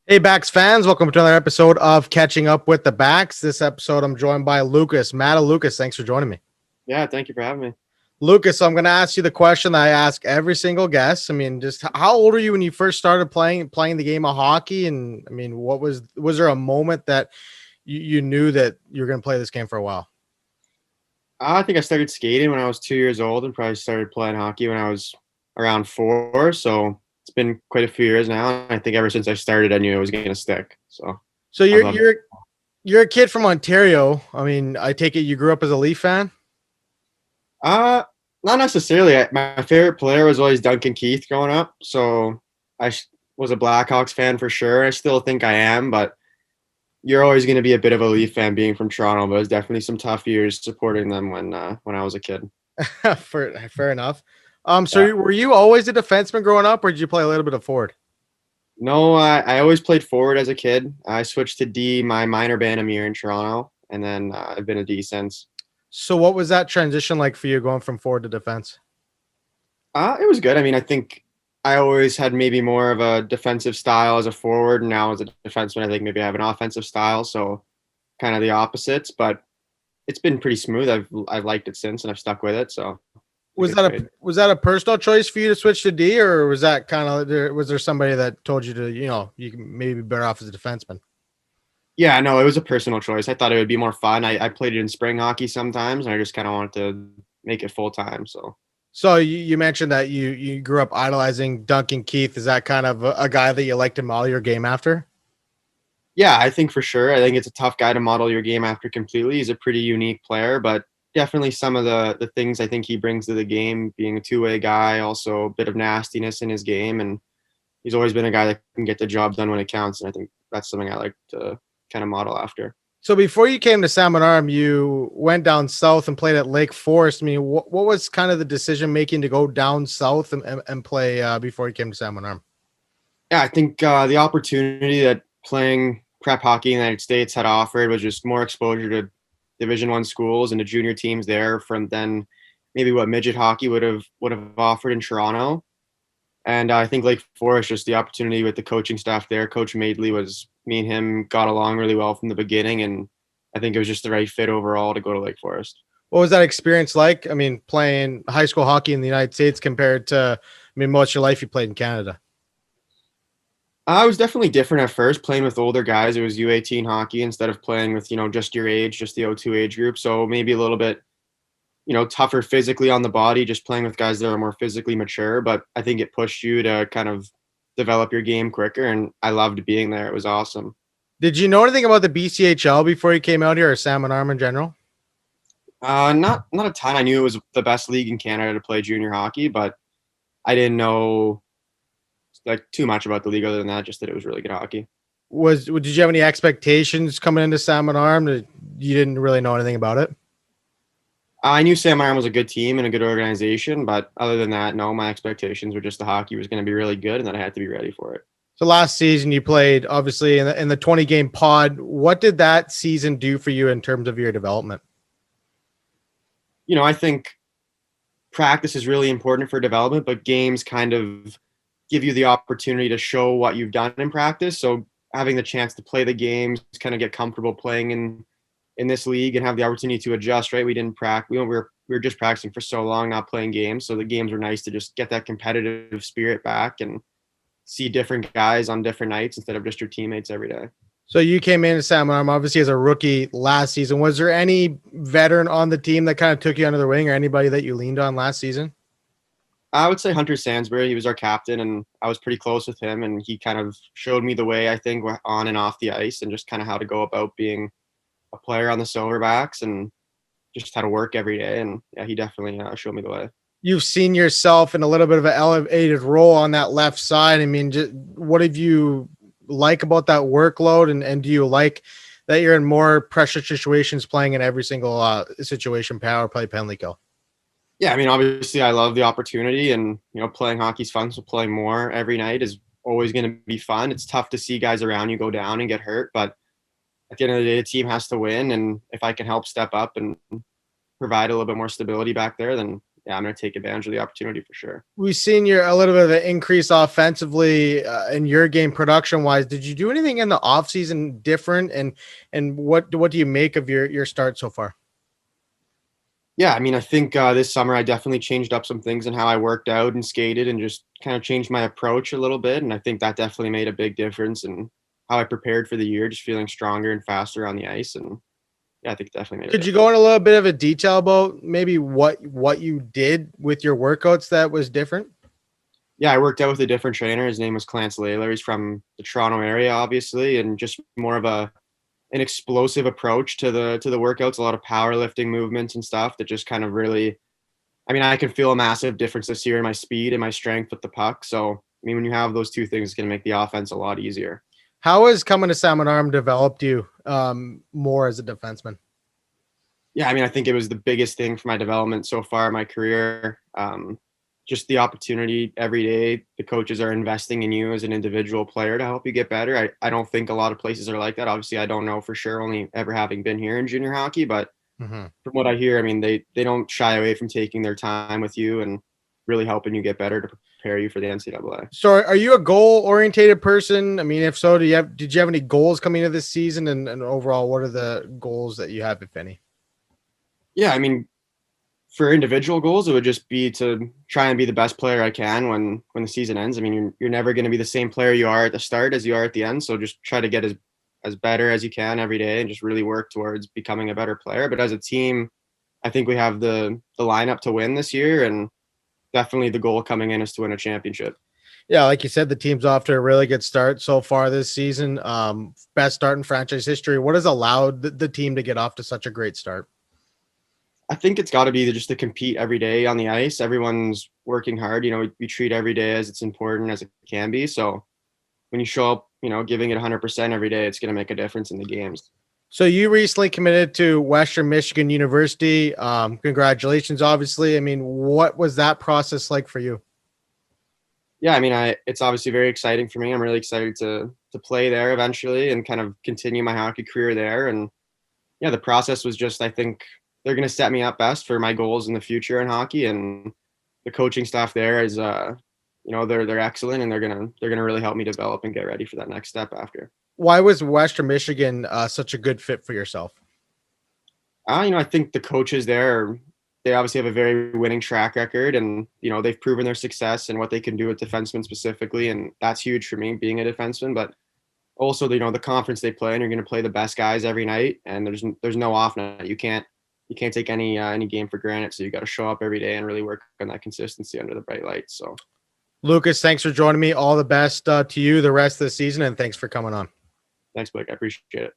Hey, Backs fans, welcome to another episode of Catching Up with the Backs. This episode, I'm joined by Lucas. Matta, Lucas, thanks for joining me. Yeah, thank you for having me. Lucas, so I'm going to ask you the question that I ask every single guest. I mean, just how old were you when you first started playing the game of hockey? And I mean, was there a moment that you knew that you were going to play this game for a while? I think I started skating when I was 2 years old and probably started playing hockey when I was around four. So it's been quite a few years now. And I think ever since I started, I knew it was going to stick. So So I've you're loved it. you're you're a kid from Ontario. I mean, I take it you grew up as a Leaf fan. Uh, Not necessarily. My favorite player was always Duncan Keith growing up. So was a Blackhawks fan for sure. I still think I am, but you're always going to be a bit of a Leaf fan being from Toronto. But it was definitely some tough years supporting them when I was a kid. Fair enough. Yeah. So were you always a defenseman growing up, or did you play a little bit of forward? No, I always played forward as a kid. I switched to D my minor band a year in Toronto, and then I've been a D since. So what was that transition like for you going from forward to defense? It was good. I mean, I think I always had maybe more of a defensive style as a forward, and now as a defenseman, I think maybe I have an offensive style, so kind of the opposites. But it's been pretty smooth. I've liked it since, and I've stuck with it. So I think it's great. Was that a personal choice for you to switch to D, or was that kind of was there somebody that told you to you can maybe be better off as a defenseman? Yeah, no, it was a personal choice. I thought it would be more fun. I played it in spring hockey sometimes, and I just kind of wanted to make it full time. So. So you mentioned that you grew up idolizing Duncan Keith. Is that kind of a guy that you like to model your game after? Yeah, I think for sure. I think it's a tough guy to model your game after completely. He's a pretty unique player, but definitely some of the things I think he brings to the game, being a two-way guy, also a bit of nastiness in his game, and he's always been a guy that can get the job done when it counts. And I think that's something I like to kind of model after. So before you came to Salmon Arm, you went down south and played at Lake Forest. I mean, what was kind of the decision making to go down south and play before you came to Salmon Arm? Yeah, I think the opportunity that playing prep hockey in the United States had offered was just more exposure to Division One schools and the junior teams there from then maybe what midget hockey would have offered in Toronto. And I think Lake Forest, just the opportunity with the coaching staff there, Coach Madeley was me and him got along really well from the beginning, and I think it was just the right fit overall to go to Lake Forest. What was that experience like? I mean, playing high school hockey in the United States compared to, I mean, most of your life you played in Canada. I was definitely different at first, playing with older guys. It was U18 hockey instead of playing with just your age, just the O2 age group. So maybe a little bit tougher physically on the body, just playing with guys that are more physically mature. But I think it pushed you to kind of develop your game quicker, and I loved being there. It was awesome. Did you know anything about the BCHL before you came out here, or Salmon Arm in general? Not a ton. I knew it was the best league in Canada to play junior hockey, but I didn't know like too much about the league other than that. Just that it was really good hockey. Did you have any expectations coming into Salmon Arm that you didn't really know anything about it? I knew Sam Iron was a good team and a good organization, but other than that, no, my expectations were just the hockey was going to be really good and that I had to be ready for it. So last season you played obviously in the 20 game pod. What did that season do for you in terms of your development? I think practice is really important for development, but games kind of give you the opportunity to show what you've done in practice. So having the chance to play the games, kind of get comfortable playing in this league and have the opportunity to adjust, right? We didn't practice. We were just practicing for so long, not playing games. So the games were nice to just get that competitive spirit back and see different guys on different nights instead of just your teammates every day. So you came into Salmon Arm obviously as a rookie last season. Was there any veteran on the team that kind of took you under the wing, or anybody that you leaned on last season? I would say Hunter Sansbury. He was our captain, and I was pretty close with him. And he kind of showed me the way, I think, on and off the ice, and just kind of how to go about being a player on the Silverbacks, and just how to work every day. And yeah, he definitely showed me the way. You've seen yourself in a little bit of an elevated role on that left side. I mean, what have you like about that workload, and do you like that you're in more pressure situations, playing in every single situation, power play, penalty kill? Yeah, I mean, obviously, I love the opportunity, and playing hockey's fun. So playing more every night is always going to be fun. It's tough to see guys around you go down and get hurt, but at the end of the day, the team has to win. And if I can help step up and provide a little bit more stability back there, then yeah, I'm going to take advantage of the opportunity for sure. We've seen you a little bit of an increase offensively in your game production wise. Did you do anything in the offseason different? And what do you make of your start so far? Yeah, I mean, I think this summer I definitely changed up some things in how I worked out and skated and just kind of changed my approach a little bit. And I think that definitely made a big difference in how I prepared for the year, just feeling stronger and faster on the ice. And yeah, I think it definitely made a Could you go difference. in a little bit of a detail about maybe what you did with your workouts that was different? Yeah, I worked out with a different trainer. His name was Clance Layler. He's from the Toronto area, obviously, and just more of an explosive approach to the workouts, a lot of powerlifting movements and stuff that just kind of really, I mean, I can feel a massive difference this year in my speed and my strength with the puck. So, I mean, when you have those two things, it's going to make the offense a lot easier. How has coming to Salmon Arm developed you more as a defenseman? Yeah, I mean, I think it was the biggest thing for my development so far in my career. Just the opportunity every day. The coaches are investing in you as an individual player to help you get better. I don't think a lot of places are like that. Obviously, I don't know for sure, only ever having been here in junior hockey. But Mm-hmm. from what I hear, I mean, they don't shy away from taking their time with you and really helping you get better to prepare you for the NCAA. So are you a goal orientated person? I mean, if so, did you have any goals coming into this season and overall, what are the goals that you have, if any? Yeah, I mean, for individual goals, it would just be to try and be the best player I can when the season ends. I mean, you're never going to be the same player you are at the start as you are at the end. So just try to get as better as you can every day and just really work towards becoming a better player. But as a team, I think we have the lineup to win this year, and definitely the goal coming in is to win a championship. Yeah, like you said, the team's off to a really good start so far this season. Best start in franchise history. What has allowed the team to get off to such a great start? I think it's got to be just to compete every day on the ice. Everyone's working hard. You know, we treat every day as it's important as it can be. So when you show up, you know, giving it 100% every day, it's going to make a difference in the games. So you recently committed to Western Michigan University. Congratulations, obviously. I mean, what was that process like for you? Yeah, I mean, it's obviously very exciting for me. I'm really excited to play there eventually and kind of continue my hockey career there. And yeah, the process was just, I think they're going to set me up best for my goals in the future in hockey. And the coaching staff there is, you know, they're excellent, and they're gonna really help me develop and get ready for that next step after. Why was Western Michigan such a good fit for yourself? You know, I think the coaches there, they obviously have a very winning track record, and you know they've proven their success and what they can do with defensemen specifically, and that's huge for me being a defenseman. But also, you know, the conference they play, and you're going to play the best guys every night, and there's no off night. You can't take any game for granted. So you got to show up every day and really work on that consistency under the bright lights. So Lucas, thanks for joining me. All the best to you the rest of the season, and thanks for coming on. thanks, Blake. I appreciate it.